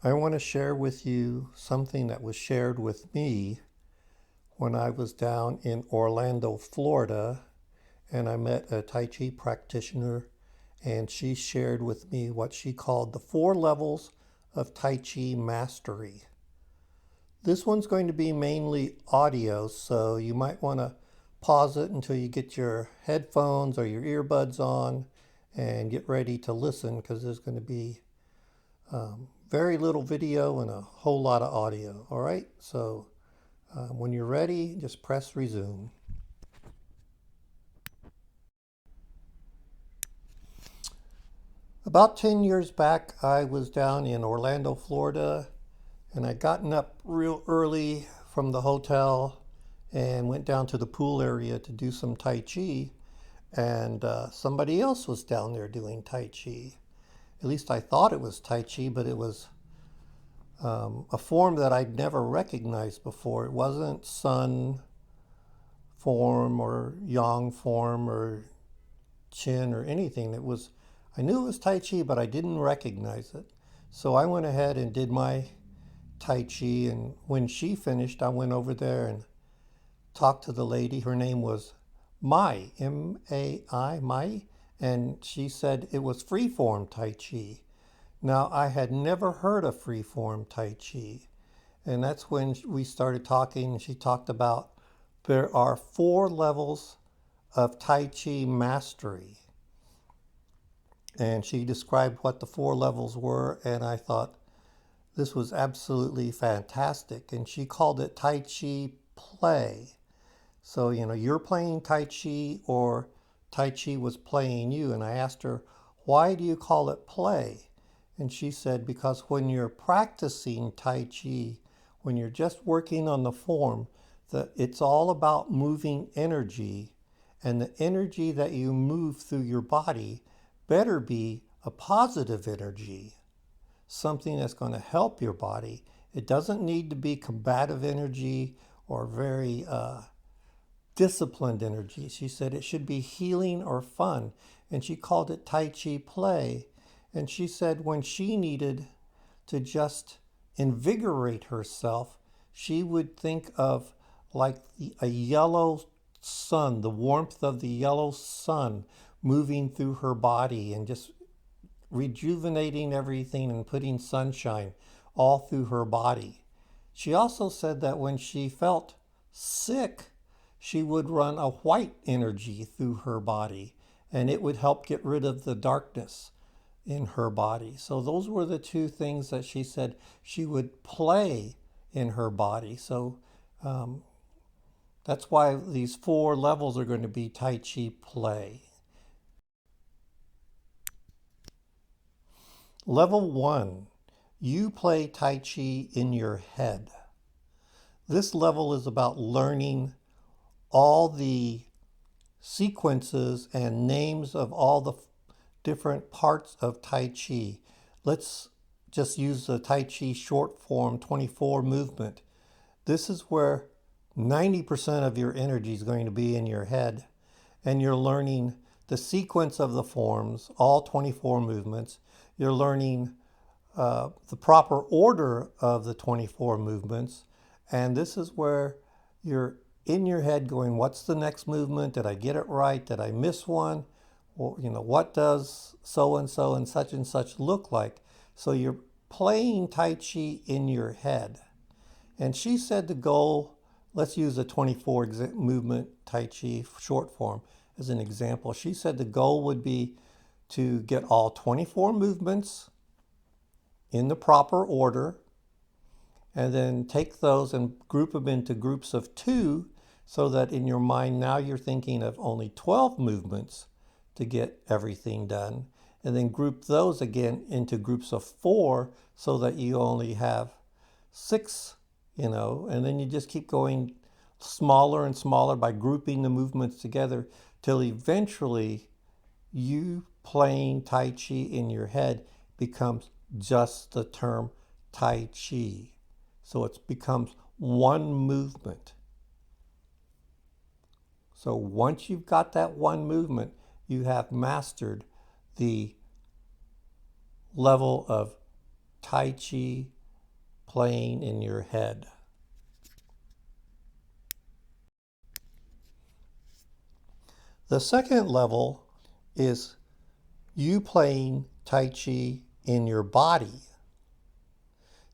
I want to share with you something that was shared with me when I was down in Orlando, Florida, and I met a Tai Chi practitioner, and she shared with me what she called the 4 levels of Tai Chi mastery. This one's going to be mainly audio, so you might want to pause it until you get your headphones or your earbuds on and get ready to listen, because there's going to be very little video and a whole lot of audio. All right, so when you're ready, just press resume. About 10 years back, I was down in Orlando, Florida, and I'd gotten up real early from the hotel and went down to the pool area to do some Tai Chi. And somebody else was down there doing Tai Chi. At least I thought it was Tai Chi, but it was a form that I'd never recognized before. It wasn't Sun form or Yang form or Chin or anything. I knew it was Tai Chi, but I didn't recognize it. So I went ahead and did my Tai Chi, and when she finished, I went over there and talked to the lady. Her name was Mai, M-A-I, Mai, and she said it was freeform Tai Chi. Now, I had never heard of freeform Tai Chi, and that's when we started talking, and she talked about there are 4 levels of Tai Chi mastery. And she described what the 4 levels were, and I thought this was absolutely fantastic. And she called it Tai Chi play. So, you're playing Tai Chi or Tai Chi was playing you. And I asked her, why do you call it play? And she said, because when you're practicing Tai Chi, when you're just working on the form, it's all about moving energy. And the energy that you move through your body better be a positive energy, something that's going to help your body. It doesn't need to be combative energy or very disciplined energy. She said it should be healing or fun. And she called it Tai Chi play. And she said when she needed to just invigorate herself, she would think of like a yellow sun, the warmth of the yellow sun moving through her body and just rejuvenating everything and putting sunshine all through her body. She also said that when she felt sick, she would run a white energy through her body, and it would help get rid of the darkness in her body. So those were the 2 things that she said she would play in her body. So that's why these 4 levels are going to be Tai Chi play. Level 1, you play Tai Chi in your head. This level is about learning all the sequences and names of all the different parts of Tai Chi. Let's just use the Tai Chi short form 24 movement. This is where 90% of your energy is going to be in your head, and you're learning the sequence of the forms, all 24 movements. You're learning the proper order of the 24 movements, and this is where you're in your head going, what's the next movement? Did I get it right? Did I miss one? Well, what does so and such look like? So you're playing Tai Chi in your head. And she said the goal, let's use a 24 movement Tai Chi short form as an example. She said the goal would be to get all 24 movements in the proper order, and then take those and group them into groups of 2, so that in your mind now you're thinking of only 12 movements to get everything done, and then group those again into groups of 4 so that you only have 6, and then you just keep going smaller and smaller by grouping the movements together till eventually you playing Tai Chi in your head becomes just the term Tai Chi. So it becomes one movement. So once you've got that one movement, you have mastered the level of Tai Chi playing in your head. The second level is you playing Tai Chi in your body.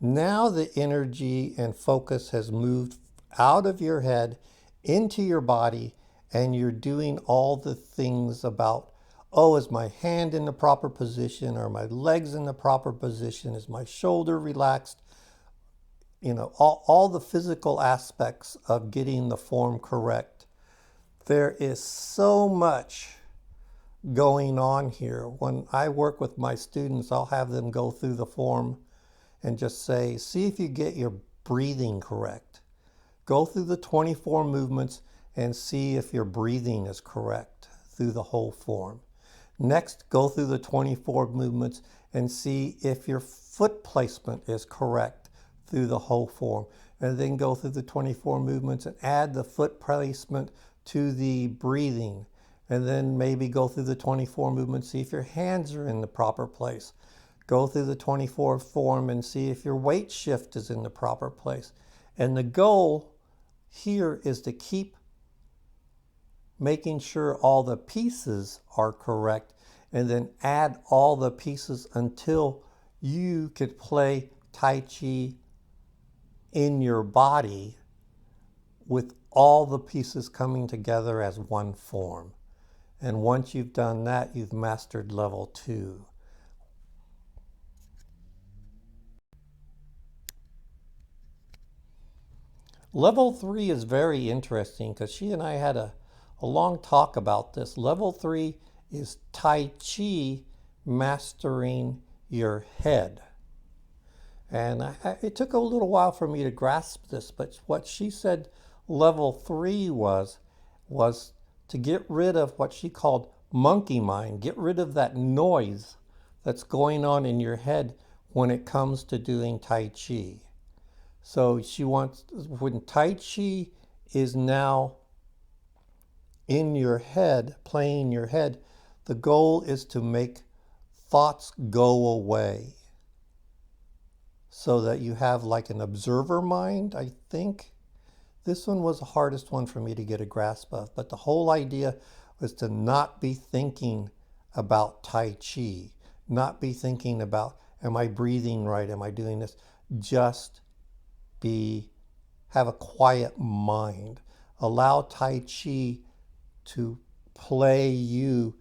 Now the energy and focus has moved out of your head into your body, and you're doing all the things about, oh, is my hand in the proper position? Are my legs in the proper position? Is my shoulder relaxed? All the physical aspects of getting the form correct. There is so much going on here. When I work with my students, I'll have them go through the form and just say, see if you get your breathing correct. Go through the 24 movements and see if your breathing is correct through the whole form. Next, go through the 24 movements and see if your foot placement is correct through the whole form. And then go through the 24 movements and add the foot placement to the breathing. And then maybe go through the 24 movements, see if your hands are in the proper place. Go through the 24 form and see if your weight shift is in the proper place. And the goal here is to keep making sure all the pieces are correct, and then add all the pieces until you could play Tai Chi in your body with all the pieces coming together as one form. And once you've done that, you've mastered level 2. Level 3 is very interesting because she and I had a long talk about this. Level 3 is Tai Chi mastering your head. And it took a little while for me to grasp this, but what she said level 3 was to get rid of what she called monkey mind, get rid of that noise that's going on in your head when it comes to doing Tai Chi. So she wants, when Tai Chi is now in your head, playing your head, the goal is to make thoughts go away so that you have like an observer mind, I think. This one was the hardest one for me to get a grasp of, but the whole idea was to not be thinking about Tai Chi, not be thinking about, am I breathing right? Am I doing this? Just have a quiet mind. Allow Tai Chi to play you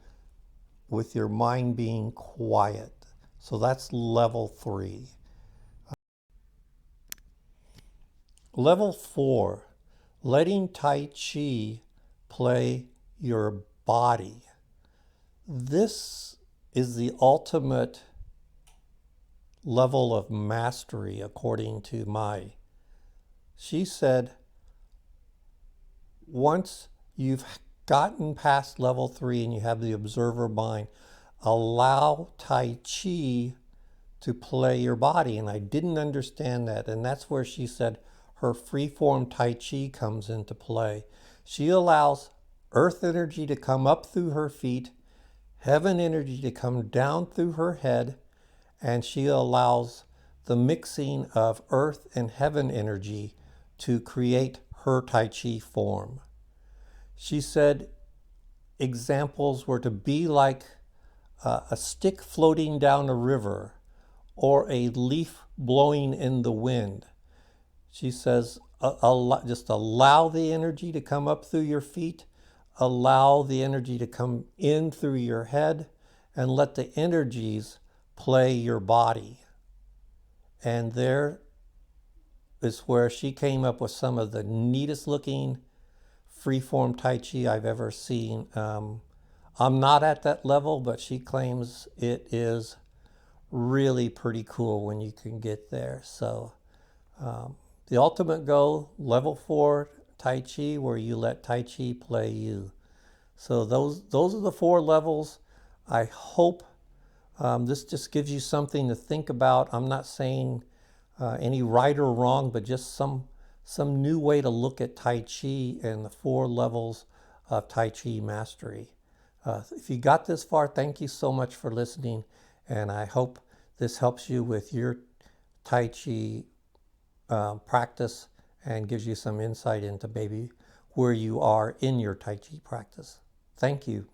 with your mind being quiet. So that's level 3. Level 4, letting Tai Chi play your body. This is the ultimate level of mastery, according to Mai. She said, once you've gotten past level 3 and you have the observer mind, allow Tai Chi to play your body. And I didn't understand that. And that's where she said her freeform Tai Chi comes into play. She allows earth energy to come up through her feet, heaven energy to come down through her head, and she allows the mixing of earth and heaven energy to create her Tai Chi form. She said examples were to be like a stick floating down a river or a leaf blowing in the wind. She says, just allow the energy to come up through your feet, allow the energy to come in through your head, and let the energies play your body. And there is where she came up with some of the neatest looking freeform Tai Chi I've ever seen. I'm not at that level, but she claims it is really pretty cool when you can get there. So the ultimate goal, level 4 Tai Chi, where you let Tai Chi play you. So those are the 4 levels. I hope this just gives you something to think about. I'm not saying any right or wrong, but just some new way to look at Tai Chi and the 4 levels of Tai Chi mastery. If you got this far, thank you so much for listening, and I hope this helps you with your Tai Chi practice and gives you some insight into maybe where you are in your Tai Chi practice. Thank you.